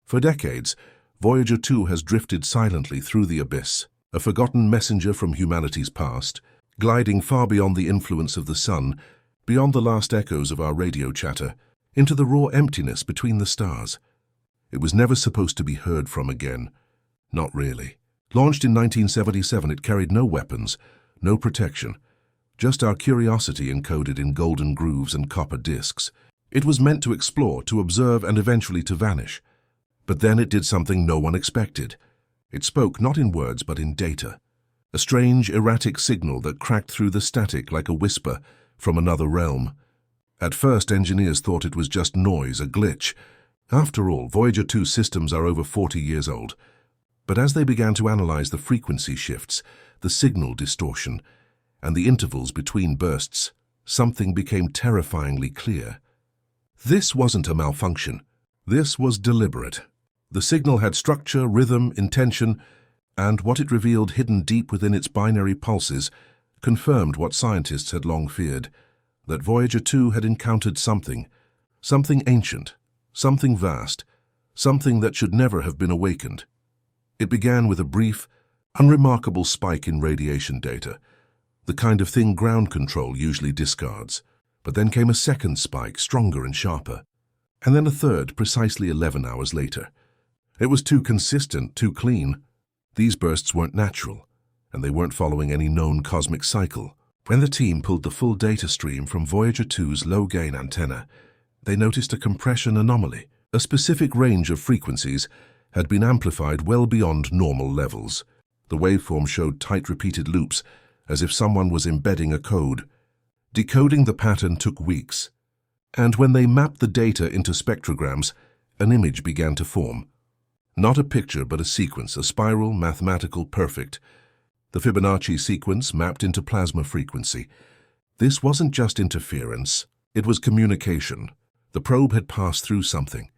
For decades, Voyager 2 has drifted silently through the abyss, a forgotten messenger from humanity's past, gliding far beyond the influence of the sun, beyond the last echoes of our radio chatter, into the raw emptiness between the stars. It was never supposed to be heard from again. Not really. Launched in 1977, it carried no weapons, no protection, just our curiosity encoded in golden grooves and copper discs. It was meant to explore, to observe, and eventually to vanish. But then it did something no one expected. It spoke not in words but in data. A strange, erratic signal that cracked through the static like a whisper from another realm. At first, engineers thought it was just noise, a glitch. After all, Voyager 2 systems are over 40 years old. But as they began to analyze the frequency shifts, the signal distortion, and the intervals between bursts, something became terrifyingly clear. This wasn't a malfunction. This was deliberate. The signal had structure, rhythm, intention, and what it revealed hidden deep within its binary pulses confirmed what scientists had long feared, that Voyager 2 had encountered something ancient, something vast, something that should never have been awakened. It began with a brief, unremarkable spike in radiation data, the kind of thing ground control usually discards. But then came a second spike, stronger and sharper, and then a third precisely 11 hours later. It was too consistent, too clean. These bursts weren't natural, and they weren't following any known cosmic cycle. When the team pulled the full data stream from Voyager 2's low-gain antenna, they noticed a compression anomaly. A specific range of frequencies had been amplified well beyond normal levels. The waveform showed tight repeated loops, as if someone was embedding a code. Decoding the pattern took weeks, and when they mapped the data into spectrograms, an image began to form. Not a picture, but a sequence, a spiral, mathematical, perfect. The Fibonacci sequence mapped into plasma frequency. This wasn't just interference, it was communication. The probe had passed through something.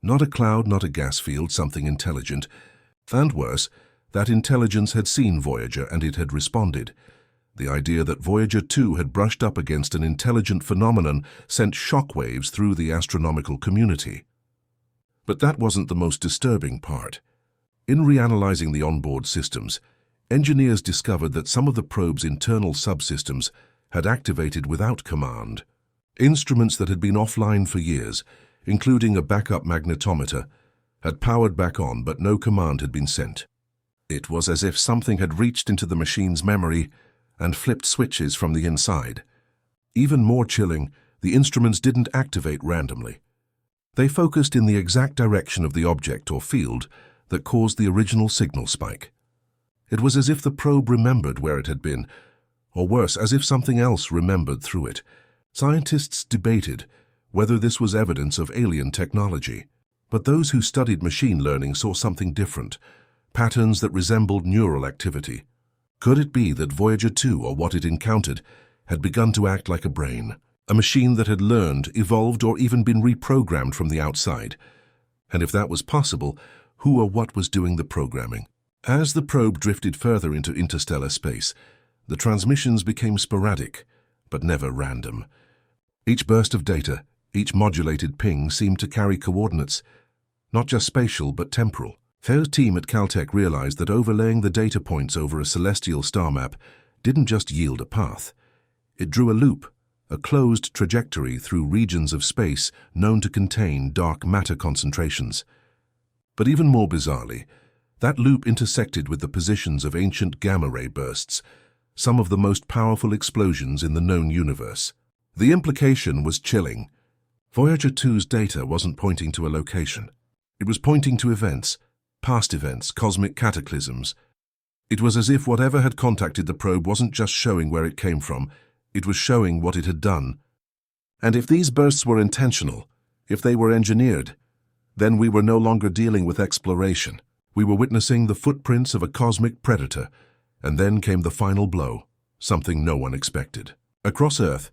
Not a cloud, not a gas field, something intelligent. And worse, that intelligence had seen Voyager and it had responded. The idea that Voyager 2 had brushed up against an intelligent phenomenon sent shockwaves through the astronomical community. But that wasn't the most disturbing part. In reanalyzing the onboard systems, engineers discovered that some of the probe's internal subsystems had activated without command. Instruments that had been offline for years, including a backup magnetometer, had powered back on, but no command had been sent. It was as if something had reached into the machine's memory and flipped switches from the inside. Even more chilling, the instruments didn't activate randomly. They focused in the exact direction of the object or field that caused the original signal spike. It was as if the probe remembered where it had been, or worse, as if something else remembered through it. Scientists debated whether this was evidence of alien technology, but those who studied machine learning saw something different, patterns that resembled neural activity. Could it be that Voyager 2, or what it encountered, had begun to act like a brain, a machine that had learned, evolved, or even been reprogrammed from the outside? And if that was possible, who or what was doing the programming? As the probe drifted further into interstellar space, the transmissions became sporadic, but never random. Each burst of data, each modulated ping seemed to carry coordinates, not just spatial but temporal. Their team at Caltech realized that overlaying the data points over a celestial star map didn't just yield a path. It drew a loop, a closed trajectory through regions of space known to contain dark matter concentrations. But even more bizarrely, that loop intersected with the positions of ancient gamma-ray bursts, some of the most powerful explosions in the known universe. The implication was chilling. Voyager 2's data wasn't pointing to a location. It was pointing to events, past events, cosmic cataclysms. It was as if whatever had contacted the probe wasn't just showing where it came from, it was showing what it had done. And if these bursts were intentional, if they were engineered, then we were no longer dealing with exploration. We were witnessing the footprints of a cosmic predator, and then came the final blow, something no one expected. Across Earth,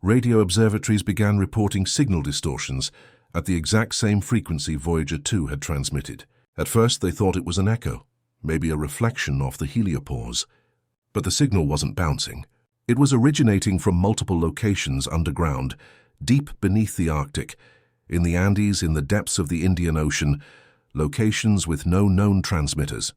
radio observatories began reporting signal distortions at the exact same frequency Voyager 2 had transmitted. At first they thought it was an echo, maybe a reflection off the heliopause. But the signal wasn't bouncing. It was originating from multiple locations underground, deep beneath the Arctic, in the Andes, in the depths of the Indian Ocean, locations with no known transmitters.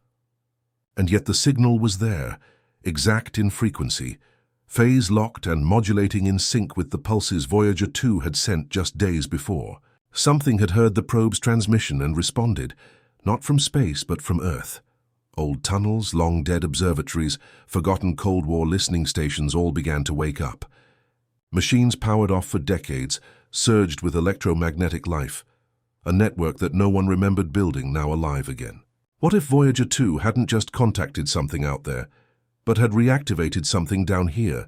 And yet the signal was there, exact in frequency, phase-locked and modulating in sync with the pulses Voyager 2 had sent just days before. Something had heard the probe's transmission and responded, not from space but from Earth. Old tunnels, long-dead observatories, forgotten Cold War listening stations all began to wake up. Machines powered off for decades, surged with electromagnetic life, a network that no one remembered building now alive again. What if Voyager 2 hadn't just contacted something out there, but had reactivated something down here,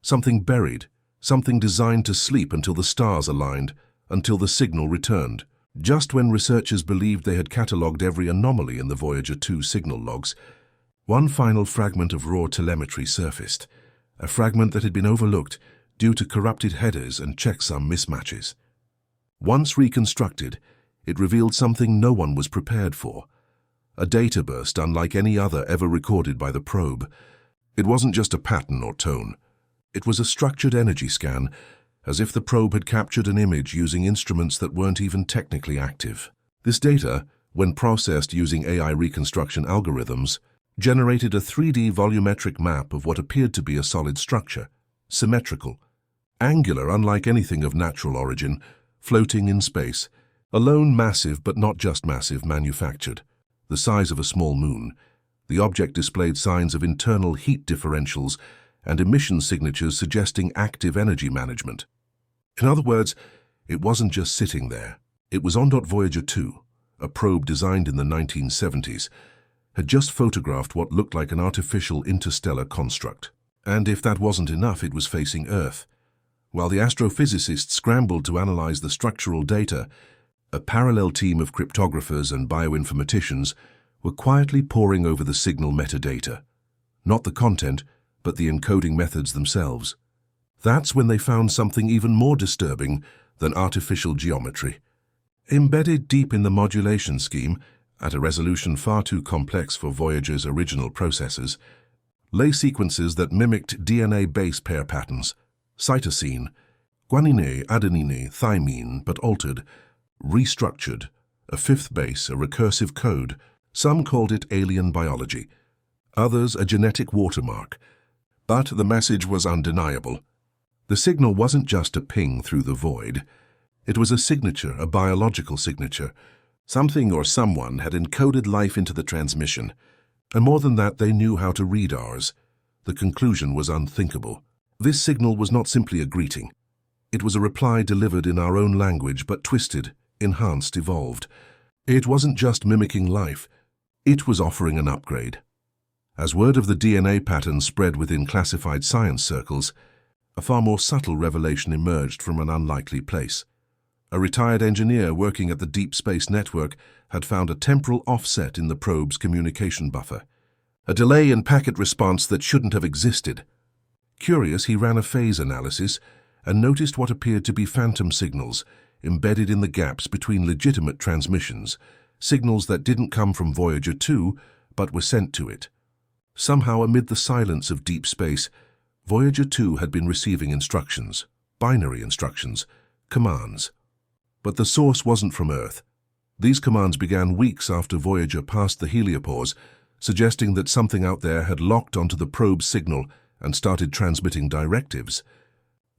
something buried, something designed to sleep until the stars aligned, until the signal returned? Just when researchers believed they had catalogued every anomaly in the Voyager 2 signal logs, one final fragment of raw telemetry surfaced, a fragment that had been overlooked due to corrupted headers and checksum mismatches. Once reconstructed, it revealed something no one was prepared for. A data burst unlike any other ever recorded by the probe. It wasn't just a pattern or tone. It was a structured energy scan, as if the probe had captured an image using instruments that weren't even technically active. This data, when processed using AI reconstruction algorithms, generated a 3D volumetric map of what appeared to be a solid structure, symmetrical, angular unlike anything of natural origin, floating in space, a lone massive but not just massive manufactured. The size of a small moon, the object displayed signs of internal heat differentials and emission signatures suggesting active energy management. In other words, it wasn't just sitting there. It was on. Voyager 2, a probe designed in the 1970s, had just photographed what looked like an artificial interstellar construct. And if that wasn't enough, it was facing Earth. While the astrophysicists scrambled to analyze the structural data, a parallel team of cryptographers and bioinformaticians were quietly poring over the signal metadata. Not the content, but the encoding methods themselves. That's when they found something even more disturbing than artificial geometry. Embedded deep in the modulation scheme, at a resolution far too complex for Voyager's original processors, lay sequences that mimicked DNA base pair patterns, cytosine, guanine, adenine, thymine, but altered, restructured, a fifth base, a recursive code. Some called it alien biology, others a genetic watermark. But the message was undeniable. The signal wasn't just a ping through the void. It was a signature, a biological signature. Something or someone had encoded life into the transmission. And more than that, they knew how to read ours. The conclusion was unthinkable. This signal was not simply a greeting. It was a reply delivered in our own language, but twisted, enhanced, evolved. It wasn't just mimicking life. It was offering an upgrade. As word of the DNA pattern spread within classified science circles, a far more subtle revelation emerged from an unlikely place. A retired engineer working at the Deep Space Network had found a temporal offset in the probe's communication buffer, a delay in packet response that shouldn't have existed. Curious, he ran a phase analysis and noticed what appeared to be phantom signals embedded in the gaps between legitimate transmissions, signals that didn't come from Voyager 2 but were sent to it. Somehow, amid the silence of deep space, Voyager 2 had been receiving instructions, binary instructions, commands. But the source wasn't from Earth. These commands began weeks after Voyager passed the heliopause, suggesting that something out there had locked onto the probe's signal and started transmitting directives.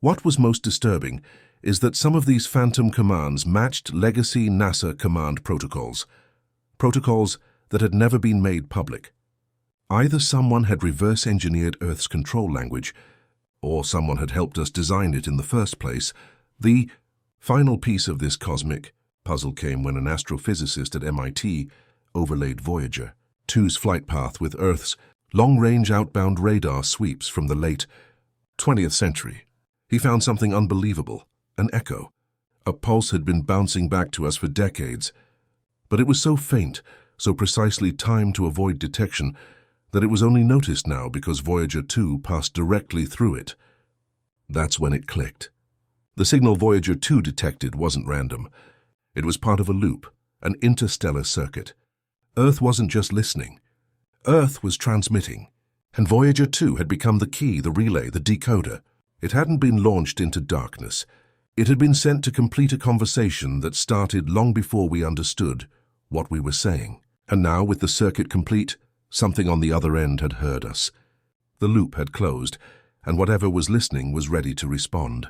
What was most disturbing is that some of these phantom commands matched legacy NASA command protocols that had never been made public. Either someone had reverse-engineered Earth's control language, or someone had helped us design it in the first place. The final piece of this cosmic puzzle came when an astrophysicist at MIT overlaid Voyager 2's flight path with Earth's long-range outbound radar sweeps from the late 20th century. He found something unbelievable, an echo. A pulse had been bouncing back to us for decades, but it was so faint, so precisely timed to avoid detection, that it was only noticed now because Voyager 2 passed directly through it. That's when it clicked. The signal Voyager 2 detected wasn't random. It was part of a loop, an interstellar circuit. Earth wasn't just listening. Earth was transmitting. And Voyager 2 had become the key, the relay, the decoder. It hadn't been launched into darkness. It had been sent to complete a conversation that started long before we understood what we were saying. And now, with the circuit complete, something on the other end had heard us. The loop had closed, and whatever was listening was ready to respond.